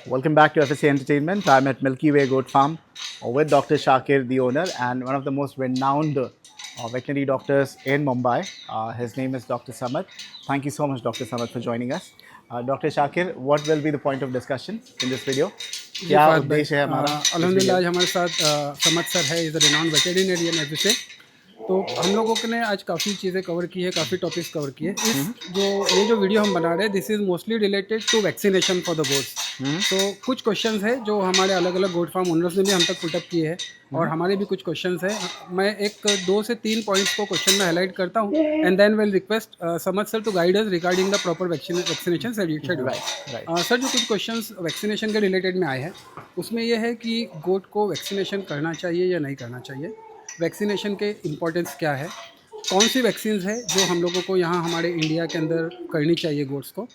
Welcome back to FSC Entertainment. I'm at Milky Way Goat Farm with Dr. Shakir, the owner, and one of the most renowned veterinary doctors in Mumbai. His name is Dr. Samad. Thank you so much, Dr. Samad, for joining us. Dr. Shakir, what will be the point of discussion in this video? जी क्या Fahd भाई, उद्देश्य है हमारा इस अल्हम्दुलिल्लाह video आज हमारे साथ समद सर है, इज़ अ रिनाउंड वेटेरिनेरियन एज से। तो हम लोगों ने आज काफ़ी चीज़ें कवर की है, काफ़ी टॉपिक्स कवर किए। ये जो वीडियो हम बना रहे हैं, this is mostly related to vaccination for the goats. तो कुछ क्वेश्चंस है जो हमारे अलग अलग गोट फार्म ओनर्स ने भी हम तक पुटअप किए हैं, और हमारे भी कुछ क्वेश्चंस हैं। मैं एक 2 से 3 पॉइंट्स को क्वेश्चन में हाईलाइट करता हूँ, and then will request Samad sir to guide us regarding the proper vaccination schedule. Sir, जो कुछ क्वेश्चंस वैक्सीनेशन के रिलेटेड में आए हैं, उसमें यह है कि गोट को वैक्सीनेशन करना चाहिए या नहीं करना चाहिए, वैक्सीनेशन के इम्पोर्टेंस क्या है, कौन सी वैक्सीन है जो हम लोगों को यहाँ हमारे इंडिया के अंदर करनी चाहिए गोट्स को,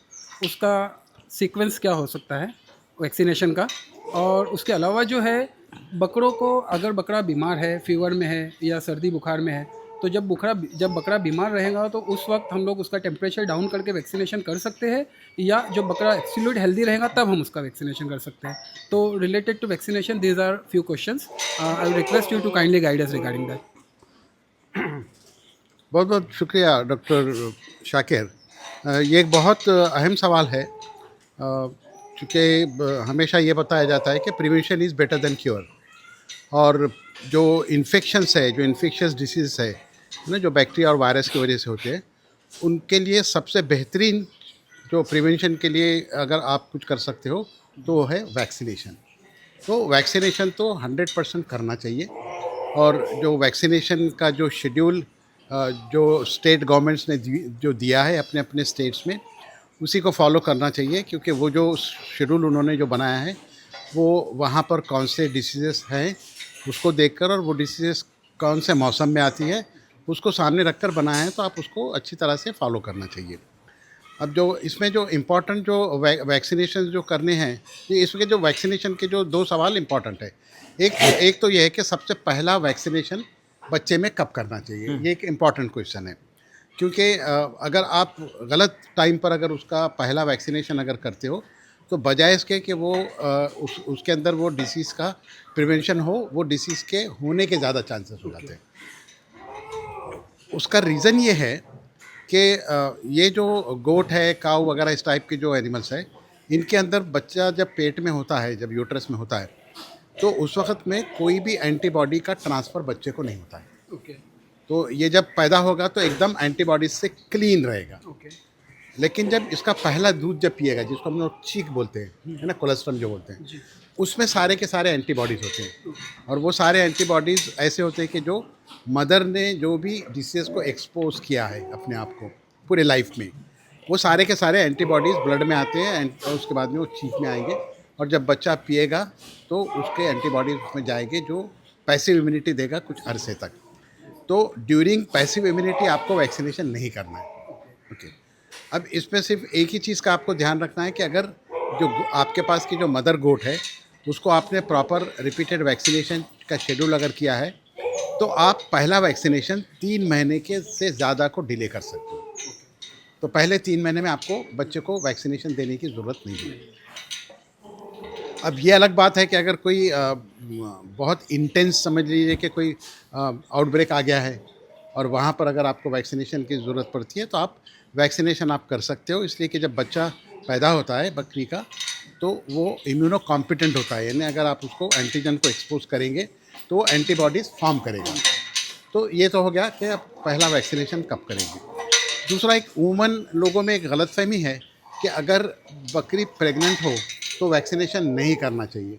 उसका सीक्वेंस क्या हो सकता है वैक्सीनेशन का। और उसके अलावा जो है, बकरों को अगर बकरा बीमार है, फीवर में है या सर्दी बुखार में है, तो जब बकरा बीमार रहेगा तो उस वक्त हम लोग उसका टेम्परेचर डाउन करके वैक्सीनेशन कर सकते हैं, या जो बकरा एब्सोल्यूट हेल्दी रहेगा तब हम उसका वैक्सीनेशन कर सकते हैं। तो related to vaccination these are few questions. I will request you to kindly guide us regarding that. बहुत बहुत शुक्रिया डॉक्टर शाकिर। ये एक बहुत अहम सवाल है, क्योंकि हमेशा ये बताया जाता है कि prevention is better than cure. और जो इन्फेक्शंस है, जो इन्फेक्शियस डिसीज़ है ना, जो बैक्टीरिया और वायरस की वजह से होते हैं, उनके लिए सबसे बेहतरीन जो प्रिवेंशन के लिए अगर आप कुछ कर सकते हो तो वो है वैक्सीनेशन। तो वैक्सीनेशन तो 100% करना चाहिए। और जो वैक्सीनेशन का जो शेड्यूल जो स्टेट गवर्नमेंट्स ने जो दिया है अपने अपने स्टेट्स में, उसी को फॉलो करना चाहिए, क्योंकि वो जो शेड्यूल उन्होंने जो बनाया है वो वहाँ पर कौन से डिसीज़ेस हैं उसको देखकर, और वो डिसीज़ेस कौन से मौसम में आती है उसको सामने रखकर बनाया है, तो आप उसको अच्छी तरह से फॉलो करना चाहिए। अब जो इसमें जो इम्पोर्टेंट जो वैक्सीनेशन जो करने हैं, ये इसके जो वैक्सीनेशन के जो 2 सवाल इम्पोर्टेंट है। एक तो ये है कि सबसे पहला वैक्सीनेशन बच्चे में कब करना चाहिए, ये एक इम्पॉर्टेंट क्वेश्चन है। क्योंकि अगर आप गलत टाइम पर अगर उसका पहला वैक्सीनेशन अगर करते हो, तो बजाय इसके कि वो उसके अंदर वो डिसीज़ का प्रिवेंशन हो, वो डिसीज़ के होने के ज़्यादा चांसेस हो जाते हैं। उसका रीज़न ये है कि ये जो गोट है, काऊ वगैरह इस टाइप के जो एनिमल्स है, इनके अंदर बच्चा जब पेट में होता है, जब यूट्रस में होता है, तो उस वक्त में कोई भी एंटीबॉडी का ट्रांसफ़र बच्चे को नहीं होता है। ओके तो ये जब पैदा होगा तो एकदम एंटीबॉडीज से क्लीन रहेगा। ओके लेकिन जब इसका पहला दूध जब पिएगा, जिसको हम लोग चीक बोलते हैं, है ना, कोलेस्ट्रॉल जो बोलते हैं, जी। उसमें सारे के सारे एंटीबॉडीज़ होते हैं। और वो सारे एंटीबॉडीज़ ऐसे होते हैं कि जो मदर ने जो भी डिसीज़ को एक्सपोज किया है अपने आप को पूरे लाइफ में, वो सारे के सारे एंटीबॉडीज़ ब्लड में आते हैं, और उसके बाद में वो चीक में आएंगे। और जब बच्चा पिएगा तो उसके एंटीबॉडीज़ उसमें जाएंगे, जो पैसिव इम्यूनिटी देगा कुछ अरसे तक। तो ड्यूरिंग पैसिव इम्यूनिटी आपको वैक्सीनेशन नहीं करना है। ओके। अब इसमें सिर्फ एक ही चीज़ का आपको ध्यान रखना है कि अगर जो आपके पास की जो मदर गोट है, उसको आपने प्रॉपर रिपीटेड वैक्सीनेशन का शेड्यूल अगर किया है, तो आप पहला वैक्सीनेशन 3 महीने के से ज़्यादा को डिले कर सकते हो। तो पहले 3 महीने में आपको बच्चे को वैक्सीनेशन देने की ज़रूरत नहीं है। अब ये अलग बात है कि अगर कोई बहुत इंटेंस समझ लीजिए कि कोई आउटब्रेक आ गया है, और वहाँ पर अगर आपको वैक्सीनेशन की ज़रूरत पड़ती है, तो आप वैक्सीनेशन आप कर सकते हो। इसलिए कि जब बच्चा पैदा होता है बकरी का, तो वो इम्यूनो कॉम्पिटेंट होता है, यानी अगर आप उसको एंटीजन को एक्सपोज करेंगे तो वो एंटीबॉडीज़ फॉर्म करेगा। तो ये तो हो गया कि आप पहला वैक्सीनेशन कब करेंगे। दूसरा, एक वूमन लोगों में एक गलतफहमी है कि अगर बकरी प्रेग्नेंट हो तो वैक्सीनेशन नहीं करना चाहिए।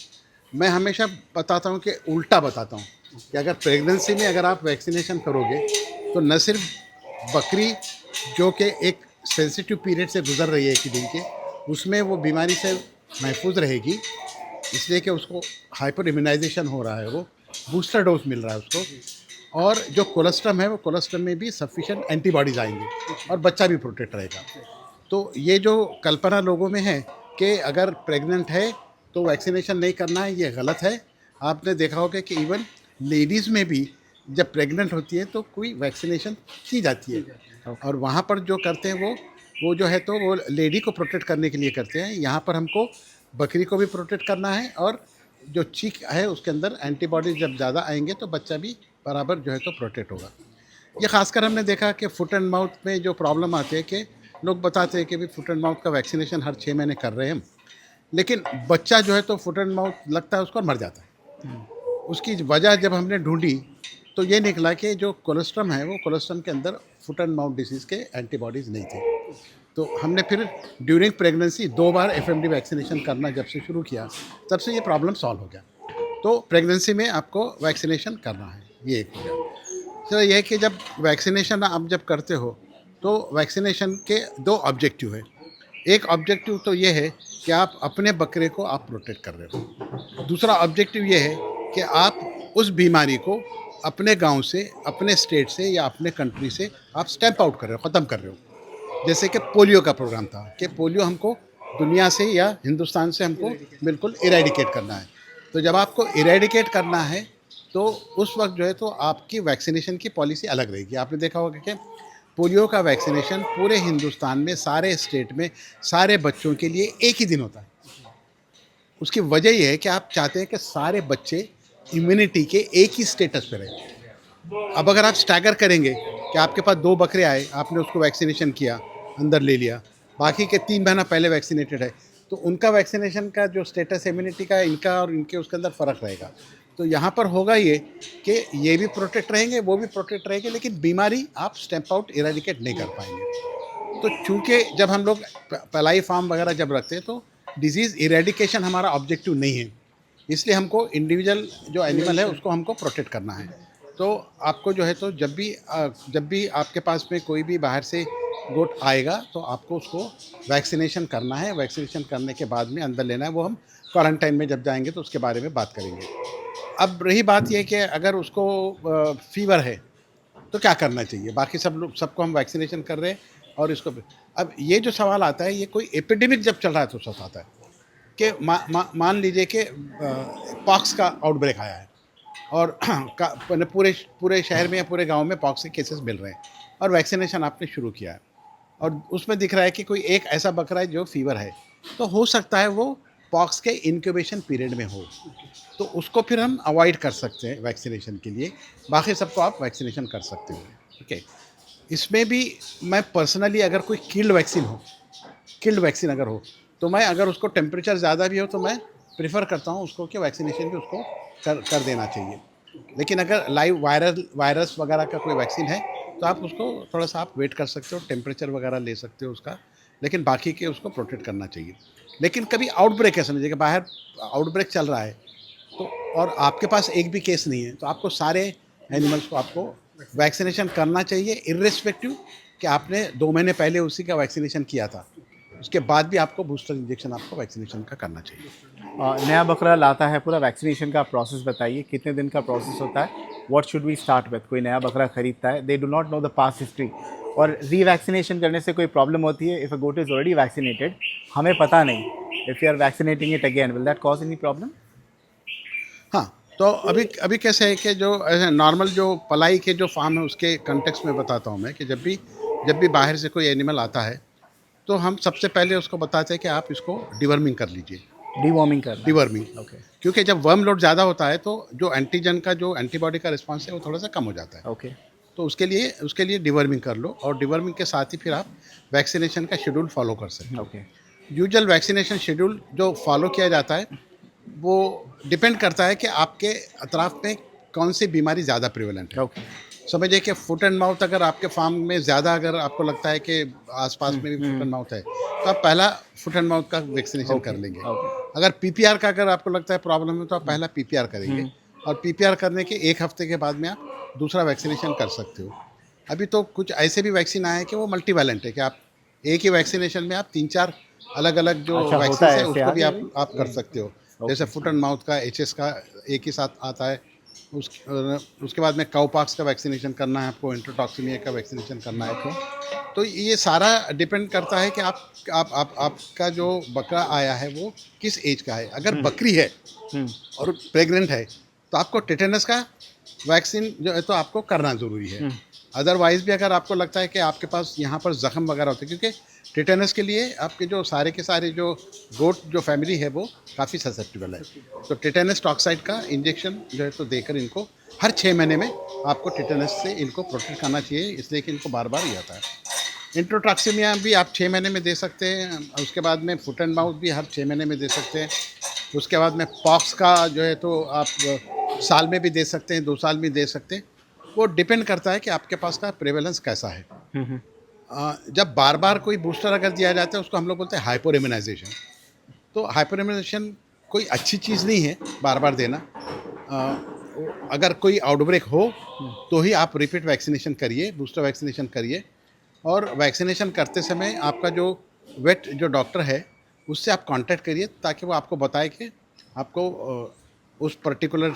मैं हमेशा बताता हूँ कि उल्टा बताता हूँ कि अगर प्रेगनेंसी में अगर आप वैक्सीनेशन करोगे, तो न सिर्फ बकरी जो कि एक सेंसिटिव पीरियड से गुजर रही है एक दिन के, उसमें वो बीमारी से महफूज रहेगी, इसलिए कि उसको हाइपर इम्यूनाइजेशन हो रहा है, वो बूस्टर डोज मिल रहा है उसको। और जो कोलेस्ट्रम है, वो कोलेस्ट्रम में भी सफिशिएंट एंटीबॉडीज़ आएंगे और बच्चा भी प्रोटेक्ट रहेगा। तो ये जो कल्पना लोगों में है कि अगर प्रेग्नेंट है तो वैक्सीनेशन नहीं करना है, ये गलत है। आपने देखा होगा कि इवन लेडीज़ में भी जब प्रेग्नेंट होती है तो कोई वैक्सीनेशन की जाती है, और वहाँ पर जो करते हैं वो जो है तो वो लेडी को प्रोटेक्ट करने के लिए करते हैं। यहाँ पर हमको बकरी को भी प्रोटेक्ट करना है, और जो चीक है उसके अंदर एंटीबॉडीज जब ज़्यादा आएंगे तो बच्चा भी बराबर जो है तो प्रोटेक्ट होगा। ये खासकर हमने देखा कि फुट एंड माउथ में जो प्रॉब्लम आती है कि लोग बताते हैं कि भाई फुट एंड माउथ का वैक्सीनेशन हर 6 महीने कर रहे हैं हम, लेकिन बच्चा जो है तो फुट एंड माउथ लगता है उसको और मर जाता है। उसकी वजह जब हमने ढूंढी तो ये निकला कि जो कोलेस्ट्रम है वो कोलेस्ट्रम के अंदर फुट एंड माउथ डिसीज़ के एंटीबॉडीज़ नहीं थे। तो हमने फिर ड्यूरिंग प्रेगनेंसी 2 बार एफएमडी वैक्सीनेशन करना जब से शुरू किया, तब से ये प्रॉब्लम सॉल्व हो गया। तो प्रेगनेंसी में आपको वैक्सीनेशन करना है, ये एक हो गया। तो ये है कि जब वैक्सीनेशन आप जब करते हो तो वैक्सीनेशन के 2 ऑब्जेक्टिव है। एक ऑब्जेक्टिव तो ये है कि आप अपने बकरे को आप प्रोटेक्ट कर रहे हो। दूसरा ऑब्जेक्टिव ये है कि आप उस बीमारी को अपने गांव से, अपने स्टेट से या अपने कंट्री से आप स्टैम्प आउट कर रहे हो, ख़त्म कर रहे हो। जैसे कि पोलियो का प्रोग्राम था कि पोलियो हमको दुनिया से या हिंदुस्तान से हमको बिल्कुल इरेडिकेट करना है। तो जब आपको इरेडिकेट करना है तो उस वक्त जो है तो आपकी वैक्सीनेशन की पॉलिसी अलग रहेगी। आपने देखा होगा कि पोलियो का वैक्सीनेशन पूरे हिंदुस्तान में सारे स्टेट में सारे बच्चों के लिए एक ही दिन होता है। उसकी वजह यह है कि आप चाहते हैं कि सारे बच्चे इम्यूनिटी के एक ही स्टेटस पे रहें। अब अगर आप स्टैगर करेंगे कि आपके पास 2 बकरे आए, आपने उसको वैक्सीनेशन किया, अंदर ले लिया, बाकी के 3 महीना पहले वैक्सीनेटेड है, तो उनका वैक्सीनेशन का जो स्टेटस इम्यूनिटी का इनका और इनके उसके अंदर फ़र्क रहेगा। तो यहाँ पर होगा ये कि ये भी प्रोटेक्ट रहेंगे, वो भी प्रोटेक्ट रहेंगे, लेकिन बीमारी आप स्टैम्प आउट इरेडिकेट नहीं कर पाएंगे। तो चूँकि जब हम लोग पलाई फार्म वगैरह जब रखते हैं तो डिजीज़ इरेडिकेशन हमारा ऑब्जेक्टिव नहीं है, इसलिए हमको इंडिविजुअल जो एनिमल है उसको हमको प्रोटेक्ट करना है। तो आपको जो है तो जब भी आपके पास में कोई भी बाहर से गोट आएगा तो आपको उसको वैक्सीनेशन करना है। वैक्सीनेशन करने के बाद में अंदर लेना है, वो हम क्वारंटाइन में जब जाएंगे तो उसके बारे में बात करेंगे। अब रही बात ये कि अगर उसको फीवर है तो क्या करना चाहिए, बाकी सबको हम वैक्सीनेशन कर रहे हैं और इसको अब ये जो सवाल आता है ये कोई एपिडेमिक जब चल रहा है तो सब आता है कि मान लीजिए कि पॉक्स का आउटब्रेक आया है और पूरे शहर में या पूरे गांव में पॉक्स के केसेस मिल रहे हैं और वैक्सीनेशन आपने शुरू किया है और उसमें दिख रहा है कि कोई एक ऐसा बकरा है जो फीवर है, तो हो सकता है वो पॉक्स के इंक्यूबेशन पीरियड में हो, तो उसको फिर हम अवॉइड कर सकते हैं वैक्सीनेशन के लिए। बाकी सबको आप वैक्सीनेशन कर सकते हो। ओके, इसमें भी मैं पर्सनली अगर कोई किल्ड वैक्सीन अगर हो तो मैं अगर उसको टेम्परेचर ज़्यादा भी हो तो मैं प्रेफर करता हूँ उसको कि वैक्सीनेशन भी उसको कर देना चाहिए। लेकिन अगर लाइव वायरस वगैरह का कोई वैक्सीन है तो आप उसको थोड़ा सा आप वेट कर सकते हो, टेम्परेचर वगैरह ले सकते हो उसका, लेकिन बाकी के उसको प्रोटेक्ट करना चाहिए। लेकिन कभी आउटब्रेक है, समझिए कि बाहर आउटब्रेक चल रहा है तो और आपके पास एक भी केस नहीं है तो आपको सारे एनिमल्स को आपको वैक्सीनेशन करना चाहिए, इर्रेस्पेक्टिव कि आपने 2 महीने पहले उसी का वैक्सीनेशन किया था, उसके बाद भी आपको बूस्टर इंजेक्शन आपको वैक्सीनेशन का करना चाहिए। नया बकरा लाता है, पूरा वैक्सीनेशन का प्रोसेस बताइए, कितने दिन का प्रोसेस होता है? What should we start with? कोई नया बकरा खरीदता है, they do not know the past history, और रीवैक्सीनेशन करने से कोई प्रॉब्लम होती है? If a goat is already vaccinated, हमें पता नहीं, if you are vaccinating it again, will that cause any problem? हाँ, तो अभी कैसे है कि जो नॉर्मल जो पलाई के जो फार्म है उसके कंटेक्स्ट में बताता हूँ मैं कि जब भी बाहर से कोई एनिमल आता है तो हम सबसे पहले उसको बताते हैं कि आप इसको डिवर्मिंग कर लीजिए। डिवॉर्मिंग करना। डिवर्मिंग, ओके क्योंकि जब वर्म लोड ज़्यादा होता है तो जो एंटीजन का जो एंटीबॉडी का रिस्पांस है वो थोड़ा सा कम हो जाता है। ओके तो उसके लिए डिवर्मिंग कर लो और डिवर्मिंग के साथ ही फिर आप वैक्सीनेशन का शेड्यूल फॉलो कर सकते हो। ओके यूजुअल वैक्सीनेशन शेड्यूल जो फॉलो किया जाता है वो डिपेंड करता है कि आपके अतराफ में कौन सी बीमारी ज़्यादा प्रिवेलेंट है। ओके समझिए कि फुट एंड माउथ अगर आपके फार्म में ज़्यादा अगर आपको लगता है कि आसपास में भी फुट एंड माउथ है तो आप पहला फुट एंड माउथ का वैक्सीनेशन कर लेंगे। अगर पीपीआर का अगर आपको लगता है प्रॉब्लम है तो आप पहला पीपीआर करेंगे और पीपीआर करने के 1 हफ्ते के बाद में आप दूसरा वैक्सीनेशन कर सकते हो। अभी तो कुछ ऐसे भी वैक्सीन आए हैं कि वो मल्टीवैलेंट है कि आप एक ही वैक्सीनेशन में आप 3 4 अलग अलग जो अच्छा, वैक्सीन होता है है ऐसे उसको भी आगे आप कर सकते हो। जैसे फुट एंड माउथ का एचएस का एक ही साथ आता है, उसके बाद में काउपॉक्स का वैक्सीनेशन करना है आपको, इंट्रोटॉक्सिमिया का वैक्सीनेशन करना है। तो ये सारा डिपेंड करता है कि आपका जो बकरा आया है वो किस एज का है। अगर बकरी है और प्रेग्नेंट है तो आपको टेटेनस का वैक्सीन जो है तो आपको करना ज़रूरी है। अदरवाइज़ भी अगर आपको लगता है कि आपके पास यहाँ पर ज़ख्म वगैरह होते हैं, क्योंकि टिटेनस के लिए आपके जो सारे के सारे जो गोट जो फैमिली है वो काफ़ी ससेप्टेबल है। तो टिटेनस टॉक्साइड का इंजेक्शन जो है तो देकर इनको हर 6 महीने में आपको टिटेनस से इनको प्रोटेक्ट करना चाहिए, इसलिए कि इनको बार-बार ही आता है। इंट्रोटॉक्सिमिया भी आप 6 महीने में दे सकते हैं, उसके बाद में फुट एंड माउथ भी हर 6 महीने में दे सकते हैं। उसके बाद में पॉक्स का जो है तो आप साल में भी दे सकते हैं, 2 साल में दे सकते हैं। वो डिपेंड करता है कि आपके पास का प्रेवलेंस कैसा है। जब बार-बार कोई बूस्टर अगर दिया जाता है उसको हम लोग बोलते हैं हाइपर इम्यूनाइज़ेशन। तो हाइपर इम्यूनाइज़ेशन कोई अच्छी चीज़ नहीं है बार-बार देना। अगर कोई आउटब्रेक हो तो ही आप रिपीट वैक्सीनेशन करिए, बूस्टर वैक्सीनेशन करिए। और वैक्सीनेशन करते समय आपका जो वेट जो डॉक्टर है उससे आप कांटेक्ट करिए ताकि वो आपको बताए कि आपको उस पर्टिकुलर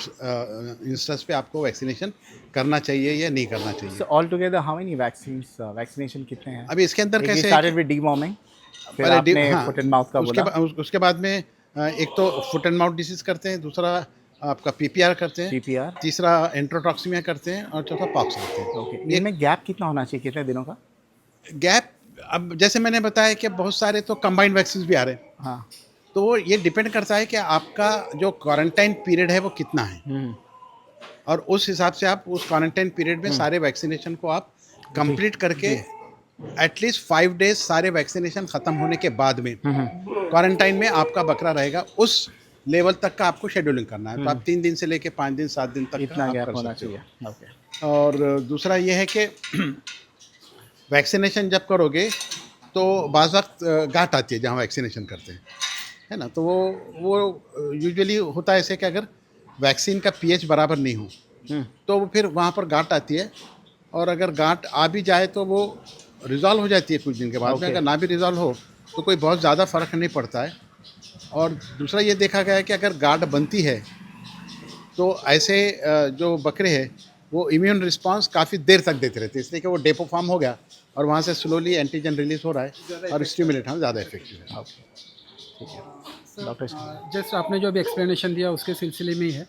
इंस्टेंस पे आपको वैक्सीनेशन करना चाहिए या नहीं करना चाहिए। So altogether how many vaccines vaccination कितने हैं? अभी इसके अंदर एक कैसे started with deworming, फिर पहले आपने हाँ, foot and mouth का बोला, उसके बाद में एक तो फुट एंड माउथ डिसीज़ करते हैं, दूसरा आपका पीपीआर करते हैं, PPR, तीसरा एंट्रोटॉक्सिमिया करते हैं और चौथा पॉक्स करते हैं। ओके। ये इनमें गैप कितना होना चाहिए, कितने दिनों का? गैप अब जैसे मैंने बताया कि बहुत सारे तो कंबाइंड वैक्सीन भी आ रहे हैं, हाँ। तो वो ये डिपेंड करता है कि आपका जो क्वारंटाइन पीरियड है वो कितना है और उस हिसाब से आप उस क्वारंटाइन पीरियड में सारे वैक्सीनेशन को आप कंप्लीट करके एटलीस्ट 5 डेज सारे वैक्सीनेशन ख़त्म होने के बाद में क्वारंटाइन में आपका बकरा रहेगा, उस लेवल तक का आपको शेड्यूलिंग करना है। तो आप 3 दिन से लेके 5 दिन 7 दिन तक का इतना आप गैप कर होना सकते हो। चाहिए, ओके। और दूसरा ये है कि वैक्सीनेशन जब करोगे तो बाज़ वक्त गांठ आती है जहाँ वैक्सीनेशन करते हैं, है ना। तो वो यूजुअली होता है ऐसे कि अगर वैक्सीन का पीएच बराबर नहीं हो तो वो फिर वहाँ पर गांठ आती है और अगर गांठ आ भी जाए तो वो रिज़ॉल्व हो जाती है कुछ दिन के बाद में। Okay. अगर ना भी रिज़ॉल्व हो तो कोई बहुत ज़्यादा फ़र्क नहीं पड़ता है। और दूसरा ये देखा गया है कि अगर गांठ बनती है तो ऐसे जो बकरे हैं वो इम्यून रिस्पांस काफ़ी देर तक देते रहते हैं, इसलिए कि वो डेपो फॉर्म हो गया और वहाँ से स्लोली एंटीजन रिलीज हो रहा है और स्टिमुलेट हम ज़्यादा इफेक्टिव है। ठीक है डॉक्टर साहब। जस्ट आपने जो अभी एक्सप्लेनेशन दिया उसके सिलसिले में ही है।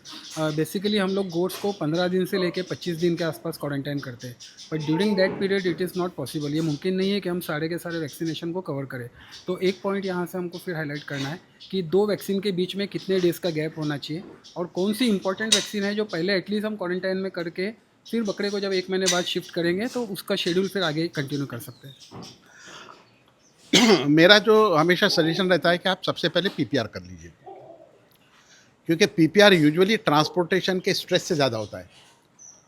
बेसिकली हम लोग गोट्स को 15 दिन से लेके 25 दिन के आसपास क्वारंटाइन करते हैं, but during that period it is not possible. ये मुमकिन नहीं है कि हम सारे के सारे वैक्सीनेशन को कवर करें। तो एक पॉइंट यहाँ से हमको फिर हाईलाइट करना है कि 2 वैक्सीन के बीच में कितने डेज़ का गैप होना चाहिए और कौन सी इंपॉर्टेंट वैक्सीन है जो पहले एटलीस्ट हम क्वारंटाइन में करके फिर बकरे को जब 1 महीने बाद शिफ्ट करेंगे तो उसका शेड्यूल फिर आगे कंटिन्यू कर सकते हैं। मेरा जो हमेशा सजेशन रहता है कि आप सबसे पहले पीपीआर कर लीजिए, क्योंकि पीपीआर यूजुअली ट्रांसपोर्टेशन के स्ट्रेस से ज़्यादा होता है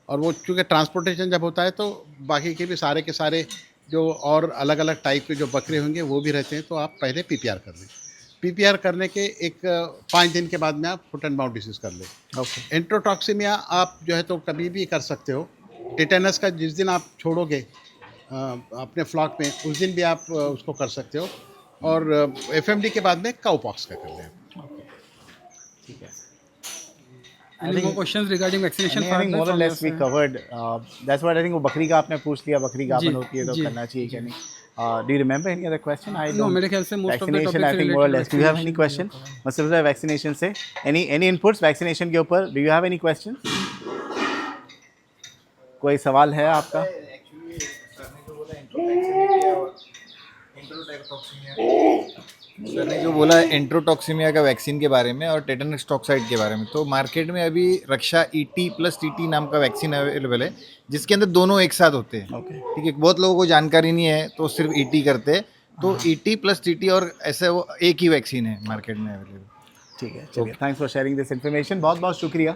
और वो चूँकि ट्रांसपोर्टेशन जब होता है तो बाकी के भी सारे के सारे जो और अलग अलग टाइप के जो बकरे होंगे वो भी रहते हैं, तो आप पहले पीपीआर कर लें। पीपीआर करने के 5 दिन के बाद में आप फुट एंड माउथ डिसीज़ कर लें। ओके। एंट्रोटॉक्सिमिया आप जो है तो कभी भी कर सकते हो। टिटेनस का जिस दिन आप छोड़ोगे अपने फ्लॉक में उस दिन भी आप उसको कर सकते हो और एफएमडी के बाद में काउपॉक्स का कर लें। ठीक है। Any more questions regarding vaccination? I think more or less we covered. That's what I think वो बकरी का आपने पूछ लिया, बकरी का जी, आपन होती है तो जी, करना चाहिए क्या नहीं. Do you remember any other question? I No, don't. मेरे ख्याल से most of the Vaccination, topics I think more or related less. Do you have any vaccination question? मतलब vaccination से any inputs vaccination के ऊपर? Do you have any questions? कोई सवाल है आपका? एक्चुअली सर ने जो बोला इंट्रोटॉक्सिमिया और सर ने जो बोला इंट्रोटॉक्सिमिया का वैक्सीन के बारे में और टेटनस टॉक्साइड के बारे में, तो मार्केट में अभी रक्षा ईटी प्लस टीटी नाम का वैक्सीन अवेलेबल है जिसके अंदर दोनों एक साथ होते हैं। Okay. ठीक है, बहुत लोगों को जानकारी नहीं है तो सिर्फ ईटी करते हैं, तो ईटी प्लस टीटी और ऐसे वो एक ही वैक्सीन है मार्केट में अवेलेबल। ठीक है, चलिए, thanks for sharing this information. बहुत बहुत शुक्रिया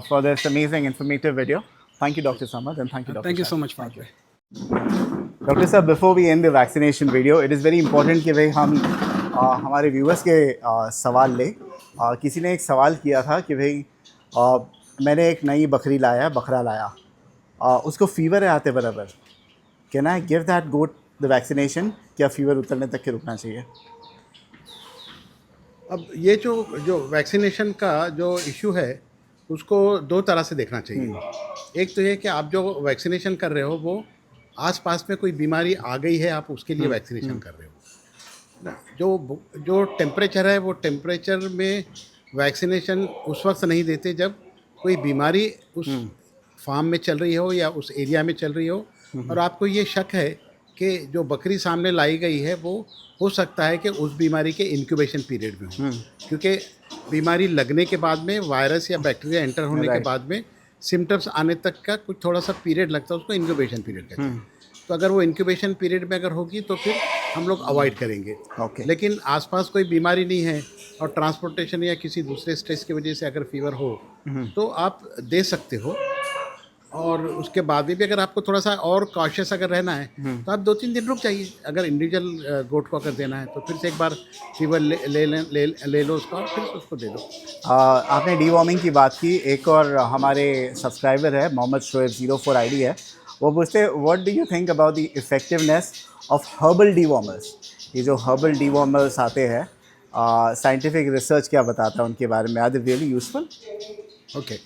for this amazing informative video. Thank you doctor Samad and thank you doctor. Thank you so much for that. Doctor साहब, before we end the vaccination video, it is very important कि भाई हम हमारे viewers के सवाल लें। किसी ने एक सवाल किया था कि भाई मैंने एक नई बकरा लाया, उसको फीवर है आते बराबर, can I give that goat the vaccination? क्या फीवर उतरने तक के रुकना चाहिए? अब ये जो वैक्सीनेशन का जो इशू है उसको 2 तरह से देखना चाहिए। एक तो ये कि आप जो वैक्सीनेशन कर रहे हो वो आसपास में कोई बीमारी आ गई है, आप उसके लिए वैक्सीनेशन कर रहे हो ना। जो टेम्परेचर है वो टेम्परेचर में वैक्सीनेशन उस वक्त नहीं देते जब कोई बीमारी उस फार्म में चल रही हो या उस एरिया में चल रही हो और आपको ये शक है कि जो बकरी सामने लाई गई है वो हो सकता है कि उस बीमारी के इंक्यूबेशन पीरियड में हो, क्योंकि बीमारी लगने के बाद में वायरस या बैक्टीरिया एंटर होने के बाद में सिम्टम्स आने तक का कुछ थोड़ा सा पीरियड लगता है, उसको इंक्यूबेशन पीरियड कहते हैं। तो अगर वो इंक्यूबेशन पीरियड में अगर होगी तो फिर हम लोग अवॉइड करेंगे। Okay. लेकिन आसपास कोई बीमारी नहीं है और ट्रांसपोर्टेशन या किसी दूसरे स्ट्रेस की वजह से अगर फीवर हो तो आप दे सकते हो। और उसके बाद भी अगर आपको थोड़ा सा और कॉशियस अगर रहना है तो आप 2-3 दिन रुक जाइए। अगर इंडिविजुअल गोट को अगर देना है तो फिर से एक बार फीवर ले लो उसका और फिर उसको दे दो। आपने डीवॉर्मिंग की बात की, एक और हमारे सब्सक्राइबर है मोहम्मद शोएब 04 आईडी है, वो पूछते हैं what do you think about the effectiveness of herbal dewormers. ये जो हर्बल डीवॉर्मर्स आते हैं, साइंटिफिक रिसर्च क्या बताता है उनके बारे में, are they really useful? Okay,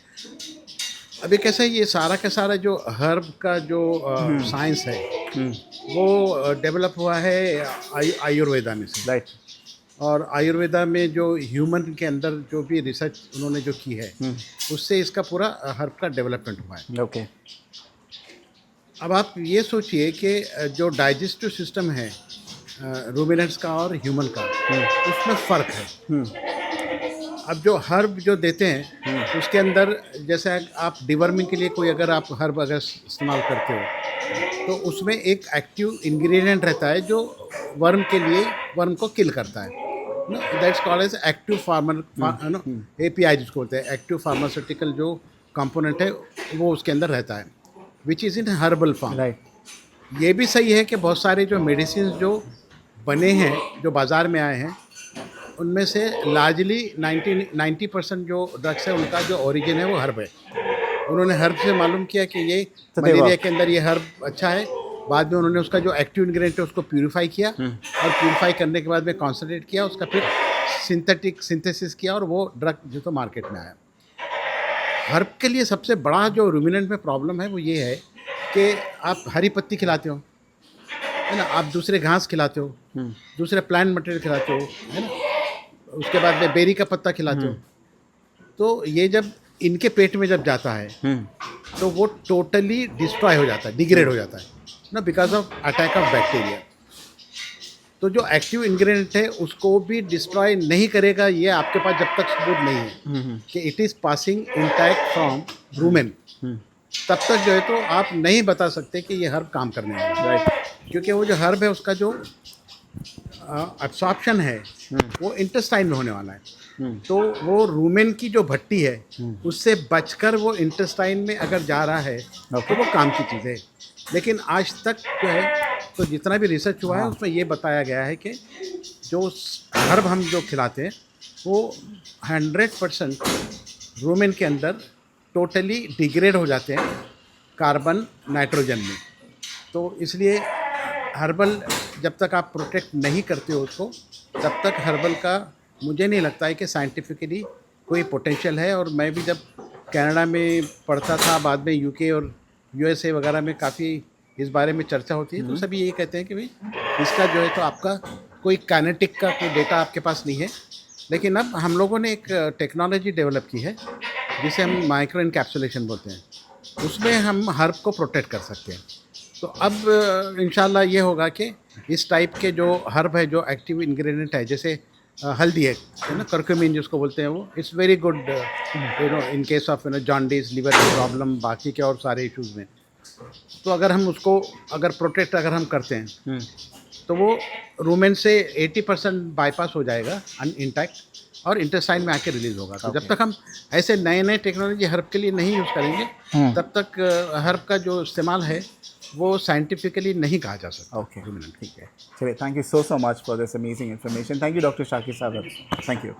अभी कैसा है, ये सारा का सारा जो हर्ब का जो साइंस है वो डेवलप हुआ है आयुर्वेदा में से। राइट। और आयुर्वेदा में जो ह्यूमन के अंदर जो भी रिसर्च उन्होंने जो की है उससे इसका पूरा हर्ब का डेवलपमेंट हुआ है। ओके। अब आप ये सोचिए कि जो डाइजेस्टिव सिस्टम है रूमिनेंट्स का और ह्यूमन का, उसमें फ़र्क है। अब जो हर्ब जो देते हैं उसके अंदर, जैसे आप डिवर्मिंग के लिए कोई अगर आप हर्ब अगर इस्तेमाल करते हो तो उसमें एक एक्टिव इंग्रेडिएंट रहता है जो वर्म के लिए वर्म को किल करता है। That's called as active API जिसको बोलते हैं, एक्टिव फार्मास्यूटिकल जो कंपोनेंट है वो उसके अंदर रहता है, which is in herbal form. Right. ये भी सही है कि बहुत सारे जो मेडिसिन जो बने हैं जो बाज़ार में आए हैं उनमें से लार्जली 90% जो ड्रग्स है उनका जो ओरिजिन है वो हर्ब है। उन्होंने हर्ब से मालूम किया कि ये मलेरिया के अंदर ये हर्ब अच्छा है, बाद में उन्होंने उसका जो एक्टिव इंग्रेडिएंट है उसको प्यूरिफाई किया और प्यूरिफाई करने के बाद में कॉन्सनट्रेट किया, उसका फिर सिंथेटिक सिंथेसिस किया और वो ड्रग जो तो मार्केट में आया। हर्ब के लिए सबसे बड़ा जो रूमिनेंट में प्रॉब्लम है वो ये है कि आप हरी पत्ती खिलाते हो, है ना, आप दूसरे घास खिलाते हो, दूसरे प्लांट मटेरियल खिलाते हो, है ना, उसके बाद में बेरी का पत्ता खिलाते हो, तो ये जब इनके पेट में जब जाता है तो वो टोटली डिस्ट्रॉय हो जाता है, डिग्रेड हो जाता है ना, because of attack of bacteria. तो जो एक्टिव इंग्रेडिएंट है उसको भी डिस्ट्रॉय नहीं करेगा, ये आपके पास जब तक सबूत नहीं है कि it is passing intact from rumen, तब तक जो है तो आप नहीं बता सकते कि ये हर्ब काम करने वाला है। राइट। क्योंकि वो जो हर्ब है उसका जो एब्सॉर्प्शन है वो इंटेस्टाइन में होने वाला है। तो वो रूमेन की जो भट्टी है उससे बचकर वो इंटेस्टाइन में अगर जा रहा है तो वो काम की चीज़ है। लेकिन आज तक जो है तो जितना भी रिसर्च हुआ है उसमें ये बताया गया है कि जो हर्ब हम जो खिलाते हैं वो 100% रूमेन के अंदर टोटली डिग्रेड हो जाते हैं कार्बन नाइट्रोजन में। तो इसलिए हर्बल जब तक आप प्रोटेक्ट नहीं करते हो उसको, तब तक हर्बल का मुझे नहीं लगता है कि साइंटिफिकली कोई पोटेंशियल है। और मैं भी जब कनाडा में पढ़ता था, बाद में यूके और यूएसए वगैरह में काफ़ी इस बारे में चर्चा होती है, तो सभी यही कहते हैं कि भाई इसका जो है तो आपका कोई काइनेटिक का कोई डेटा आपके पास नहीं है। लेकिन अब हम लोगों ने एक टेक्नोलॉजी डेवलप की है जिसे हम माइक्रो इनकैप्सुलेशन बोलते हैं, उसमें हम हर्ब को प्रोटेक्ट कर सकते हैं। तो अब इंशाल्लाह ये होगा कि इस टाइप के जो हर्ब है जो एक्टिव इंग्रेडिएंट है, जैसे हल्दी है ना, करक्यूमिन जिसको बोलते हैं, वो it's very good in case of jaundice, liver problem, बाकी के और सारे इश्यूज़ में। तो अगर हम उसको अगर प्रोटेक्ट अगर हम करते हैं तो वो रूमेन से 80% बाईपास हो जाएगा इंटैक्ट और इंटेस्टाइन में आके रिलीज होगा। तो जब तक हम ऐसे नए नए टेक्नोलॉजी हर्ब के लिए नहीं यूज़ करेंगे तब तक हर्ब का जो इस्तेमाल है वो साइंटिफिकली नहीं कहा जा सकता। ओके, ठीक है, चलिए, thank you so much for this amazing information. Thank you doctor Shakir साहब, थैंक यू।